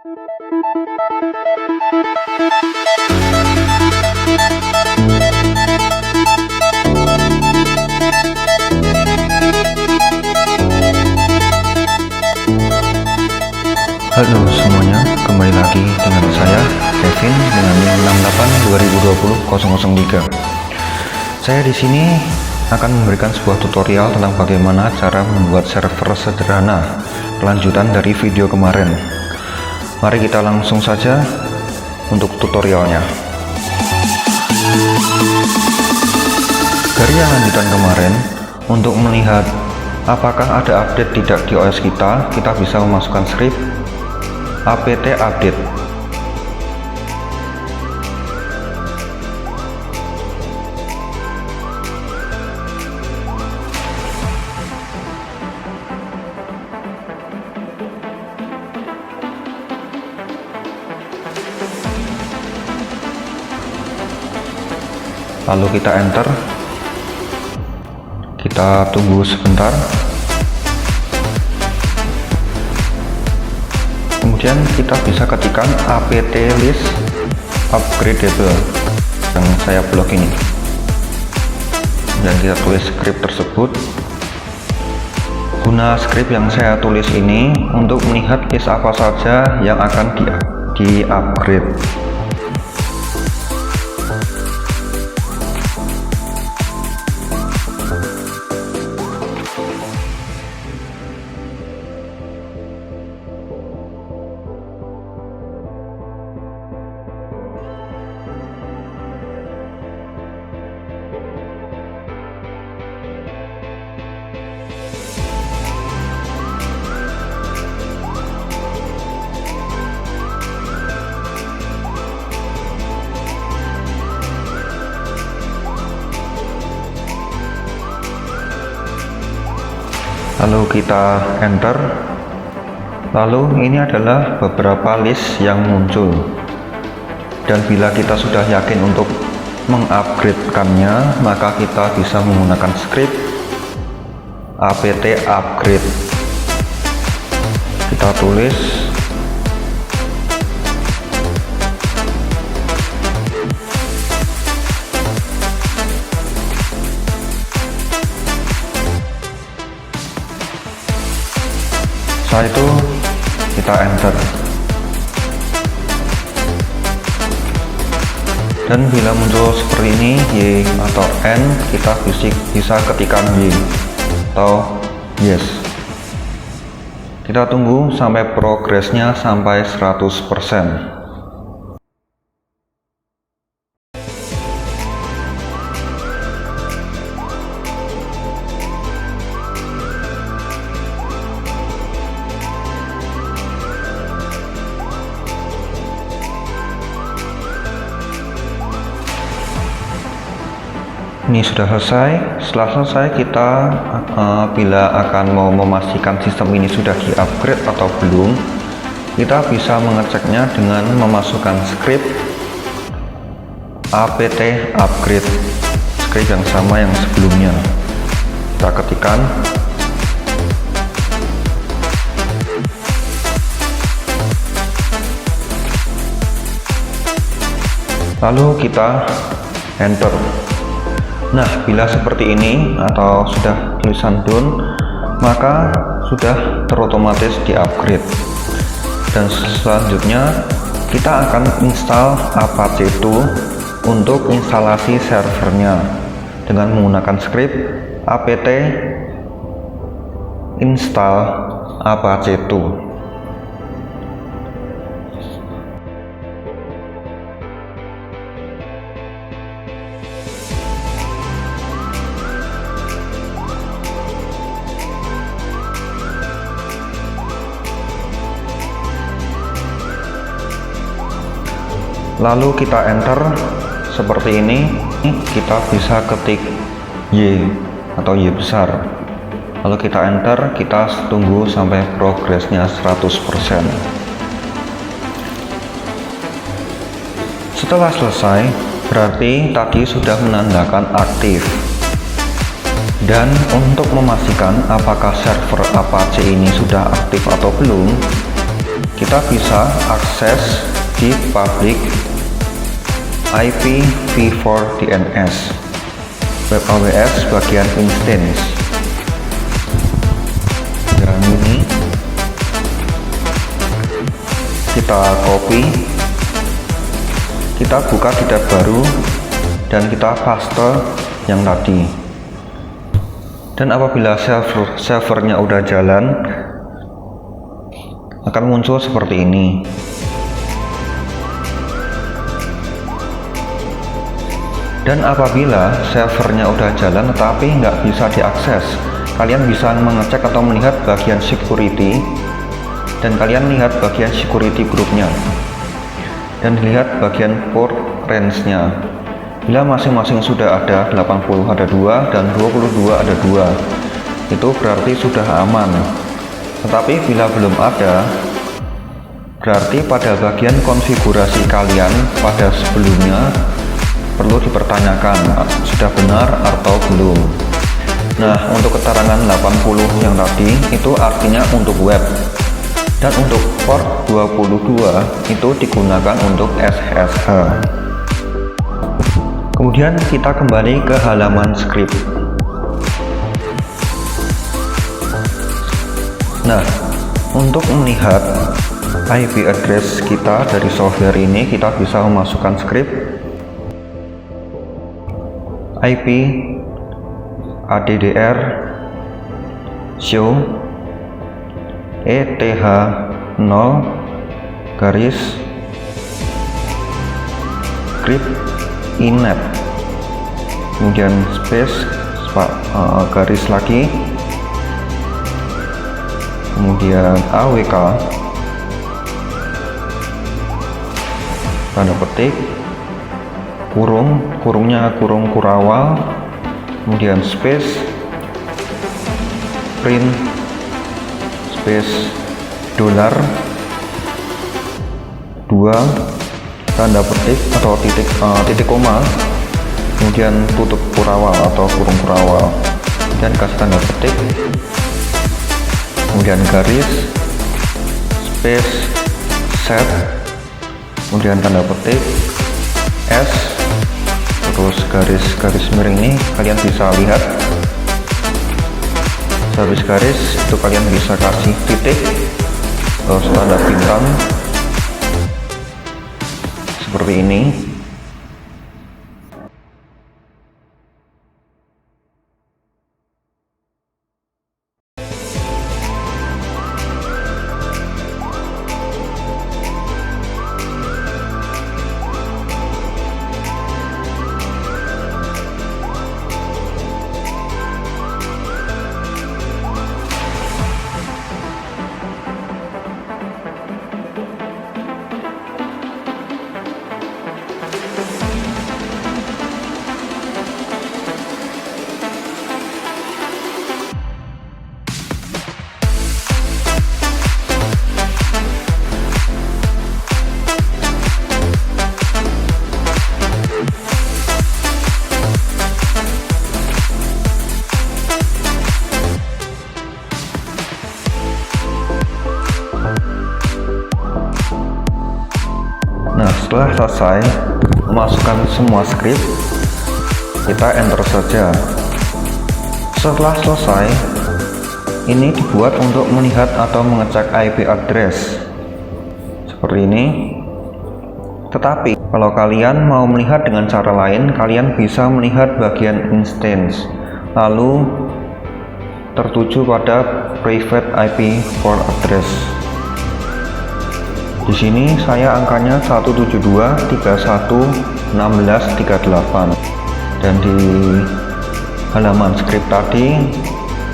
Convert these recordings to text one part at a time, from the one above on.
Halo semuanya, kembali lagi dengan saya Kevin dengan NIM 68 2020 003. Saya di sini akan memberikan sebuah tutorial tentang bagaimana cara membuat server sederhana, kelanjutan dari video kemarin. Mari kita langsung saja untuk tutorialnya. Dari yang lanjutan kemarin, untuk melihat apakah ada update tidak di OS kita bisa memasukkan script apt update. Lalu kita enter, kita tunggu sebentar. Kemudian kita bisa ketikkan apt list upgradable yang saya blok ini, dan kita tulis script tersebut. Guna script yang saya tulis ini untuk melihat list apa saja yang akan di upgrade. Lalu kita enter. Lalu ini adalah beberapa list yang muncul, dan bila kita sudah yakin untuk mengupgrade-kannya, maka kita bisa menggunakan script apt upgrade. Kita tulis setelah itu kita enter, dan bila muncul seperti ini Y atau N, kita bisa ketikkan Y atau yes. Kita tunggu sampai progresnya sampai 100%. Ini sudah selesai. Setelah selesai, kita bila akan mau memastikan sistem ini sudah di upgrade atau belum, kita bisa mengeceknya dengan memasukkan script apt upgrade, script yang sama yang sebelumnya. Kita ketikkan lalu kita enter. Nah, bila seperti ini atau sudah tulisan done, maka sudah terotomatis di upgrade. Dan selanjutnya kita akan install Apache 2 untuk instalasi servernya dengan menggunakan script apt install Apache 2. Lalu kita enter seperti ini. Kita bisa ketik Y atau Y besar, lalu kita enter. Kita tunggu sampai progresnya 100%. Setelah selesai, berarti tadi sudah menandakan aktif. Dan untuk memastikan apakah server Apache ini sudah aktif atau belum, kita bisa akses di public IPv4 DNS web AWS bagian instance. Dan ini kita copy, kita buka di tab baru, dan kita paste yang tadi. Dan apabila servernya udah jalan, akan muncul seperti ini. Dan apabila servernya udah jalan tetapi nggak bisa diakses, kalian bisa mengecek atau melihat bagian security, dan kalian lihat bagian security grupnya, dan lihat bagian port range-nya. Bila masing-masing sudah ada 80 ada 2 dan 22 ada 2, itu berarti sudah aman. Tetapi bila belum ada, berarti pada bagian konfigurasi kalian pada sebelumnya perlu dipertanyakan sudah benar atau belum. Nah, untuk keterangan 80 yang tadi itu artinya untuk web, dan untuk port 22 itu digunakan untuk SSH. Kemudian kita kembali ke halaman script. Nah, untuk melihat IP address kita dari software ini, kita bisa memasukkan script IP addr show ETH0 garis script inet, kemudian space garis lagi, kemudian awk tanda petik kurungnya kurung kurawal, kemudian space print space $2 tanda petik atau titik koma, kemudian tutup kurawal atau kurung kurawal, dan kasih tanda petik, kemudian garis space set, kemudian tanda petik S, terus garis miring ini kalian bisa lihat, habis garis itu kalian bisa kasih titik, terus tanda bintang seperti ini. Nah, setelah selesai memasukkan semua script, kita enter saja. Setelah selesai, ini dibuat untuk melihat atau mengecek IP address seperti ini. Tetapi kalau kalian mau melihat dengan cara lain, kalian bisa melihat bagian instance, lalu tertuju pada private IP4 address. Di sini saya angkanya 172.31.16.38, dan di halaman script tadi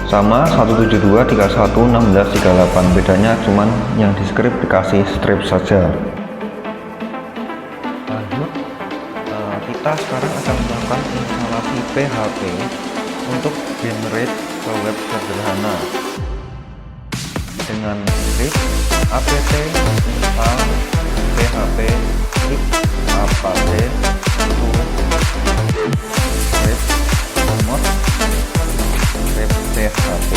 sama 172.31.16.38, bedanya cuman yang di script dikasih strip saja. Lanjut, kita sekarang akan melakukan instalasi PHP untuk generate ke web sederhana dengan script apt install php script apt to script mod script php.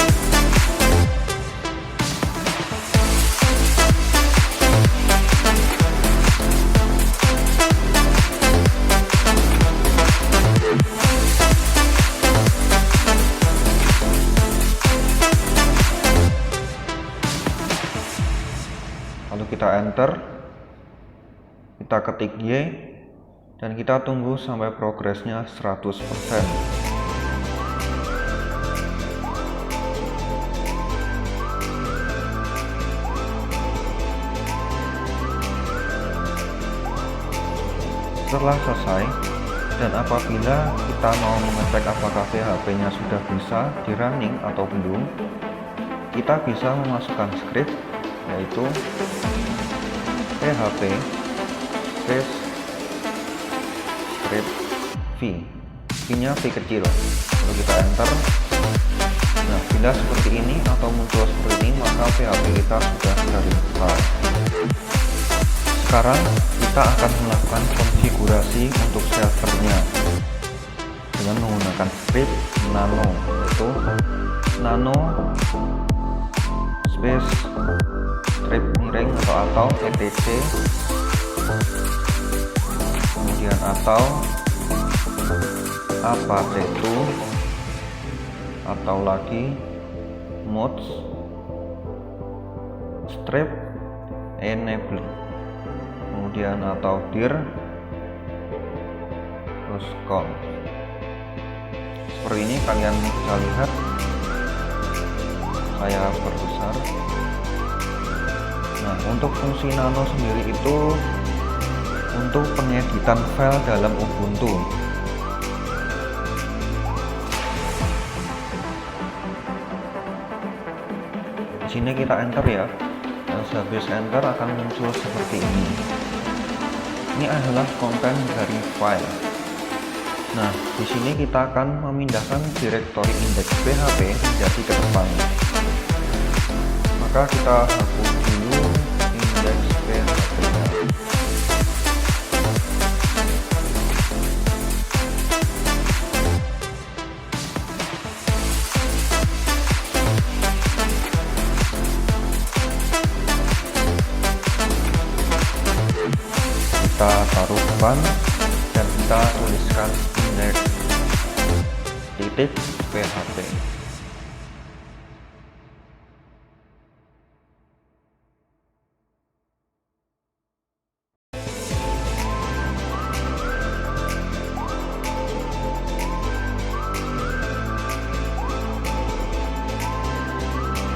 enter, kita ketik Y, dan kita tunggu sampai progresnya 100%. Setelah selesai, dan apabila kita mau mengecek apakah PHP-nya sudah bisa di running atau belum, kita bisa memasukkan script, yaitu php space script v, v-nya v kecil, lalu kita enter. Nah, bila seperti ini atau muncul seperti ini, maka PHP kita sudah terinstall. Sekarang kita akan melakukan konfigurasi untuk servernya dengan menggunakan script nano, yaitu nano space strip miring atau etc, kemudian atau apt2 atau lagi mods strip enable, kemudian atau dir terus com. Seperti ini kalian bisa lihat, saya perbesar. Nah, untuk fungsi nano sendiri itu untuk pengeditan file dalam Ubuntu. Di sini kita enter ya. Dan sehabis enter akan muncul seperti ini. Ini adalah konten dari file. Nah, di sini kita akan memindahkan direktori indeks PHP menjadi ke depan. Maka kita hapus dulu indeks PHP-nya. Kita taruh depan dan kita tuliskan index titik php.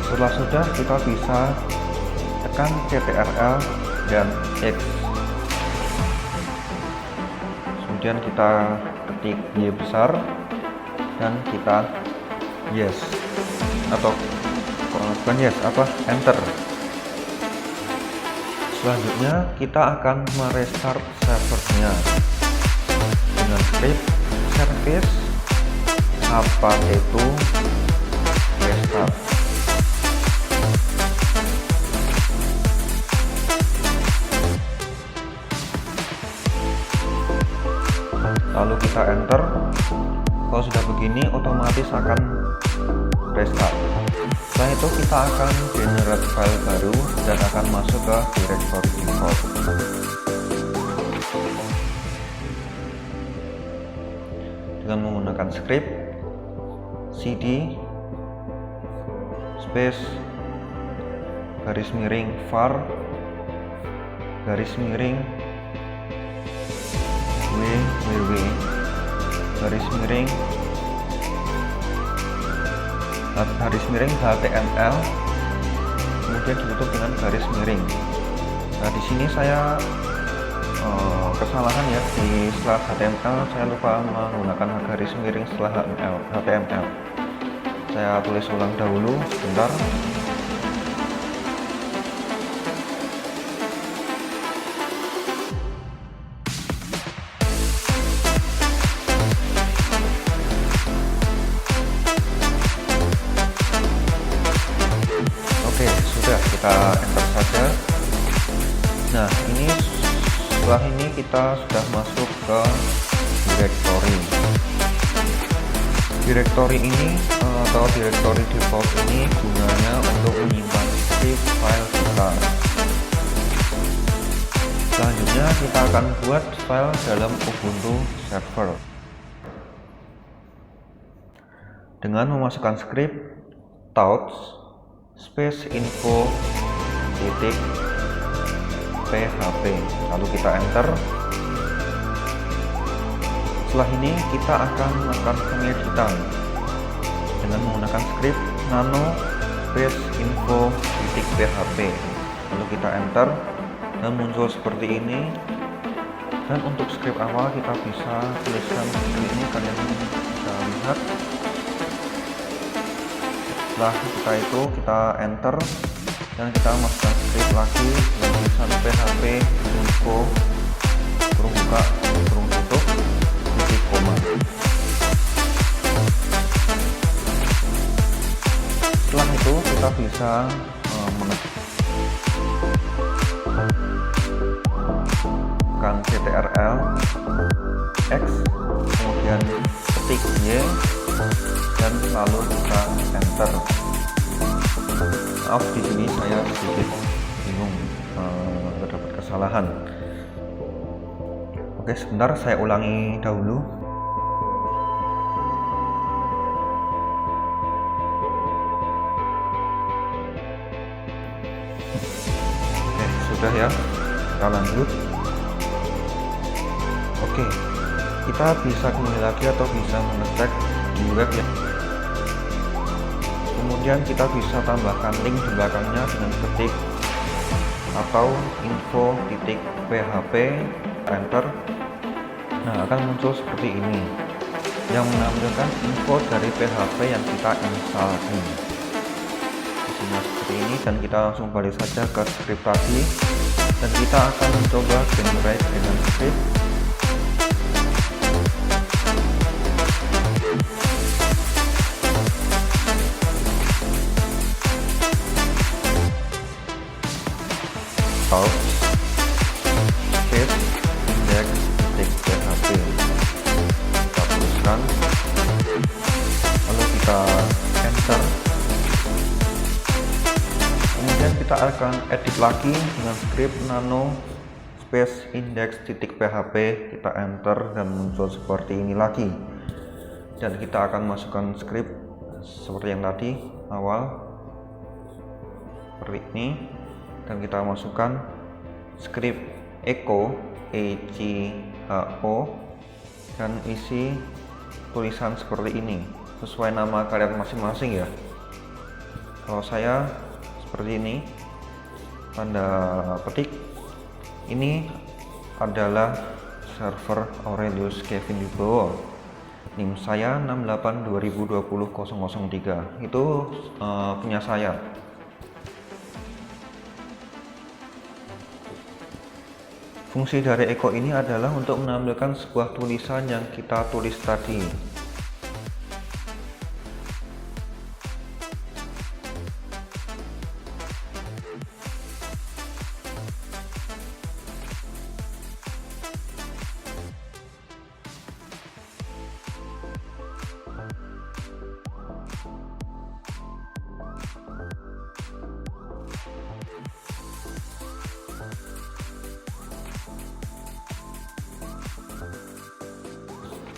Setelah sudah, kita bisa tekan Ctrl dan X. Kemudian kita ketik Y besar dan kita yes, atau bukan yes, enter. Selanjutnya kita akan merestart servernya dengan script service apt2 restart. Lalu kita enter. Kalau sudah begini, otomatis akan restart. Setelah itu kita akan generate file baru dan akan masuk ke directory default. Dengan menggunakan script cd space garis miring var garis miring www garis miring html, kemudian ditutup dengan garis miring. Nah, di sini saya kesalahan ya, di setelah HTML saya lupa menggunakan garis miring setelah HTML. Saya tulis ulang dahulu, sebentar. Oke, sudah, kita enter saja. Nah, ini setelah ini kita sudah masuk ke directory. Directory ini atau directory default ini gunanya untuk menyimpan file kita. Selanjutnya kita akan buat file dalam Ubuntu server dengan memasukkan script touch space info titik php, lalu kita enter. Setelah ini kita akan melakukan pengeditan dengan menggunakan script nano space info.php, lalu kita enter dan muncul seperti ini. Dan untuk script awal kita bisa tuliskan seperti ini, kalian bisa lihat. Setelah kita enter dan kita masukkan script lagi dengan tulisan php info kurung buka kurung tutup titik koma. Setelah itu kita bisa mengetikkan ctrl x, kemudian ketik y, dan lalu kita enter. Maaf, di sini saya sedikit bingung, terdapat kesalahan. Oke, sebentar saya ulangi dahulu. Oke, sudah ya, kita lanjut. Oke, kita bisa kembali lagi atau bisa mengecek di web ya. Kemudian kita bisa tambahkan link di belakangnya dengan ketik atau info.php, enter. Nah, akan muncul seperti ini yang menampilkan info dari PHP yang kita install tadi. Isinya seperti ini, dan kita langsung balik saja ke script tadi dan kita akan mencoba generate dengan script. Space index.php, kita tuliskan, lalu kita enter. Kemudian kita akan edit lagi dengan script nano space index.php, kita enter dan muncul seperti ini lagi. Dan kita akan masukkan script seperti yang tadi awal, seperti ini. Dan kita masukkan script echo dan isi tulisan seperti ini sesuai nama kalian masing-masing ya. Kalau saya seperti ini, tanda petik, ini adalah server Aurelius Kevin Wibowo, NIM saya 68202003, itu punya saya. Fungsi dari echo ini adalah untuk menampilkan sebuah tulisan yang kita tulis tadi.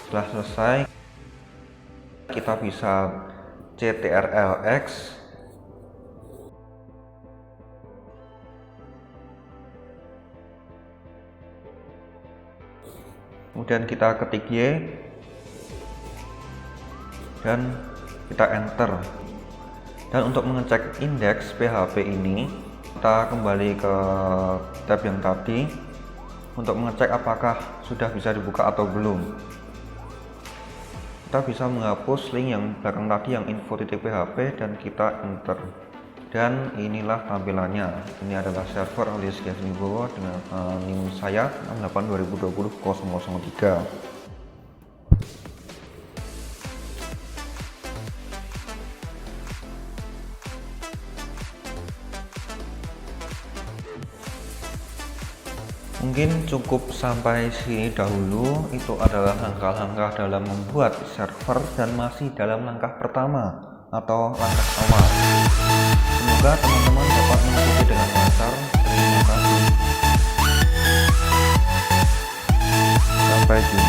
Setelah selesai, kita bisa ctrl x, kemudian kita ketik y dan kita enter. Dan untuk mengecek indeks PHP ini, kita kembali ke tab yang tadi untuk mengecek apakah sudah bisa dibuka atau belum. Kita bisa menghapus link yang belakang tadi yang info.php dan kita enter. Dan inilah tampilannya. Ini adalah server Aurelius Kevin Wibowo dengan NIM saya 68202003. Mungkin cukup sampai sini dahulu. Itu adalah langkah-langkah dalam membuat server dan masih dalam langkah pertama atau langkah awal. Semoga teman-teman dapat mengikuti dengan lancar. Terima kasih. Sampai jumpa.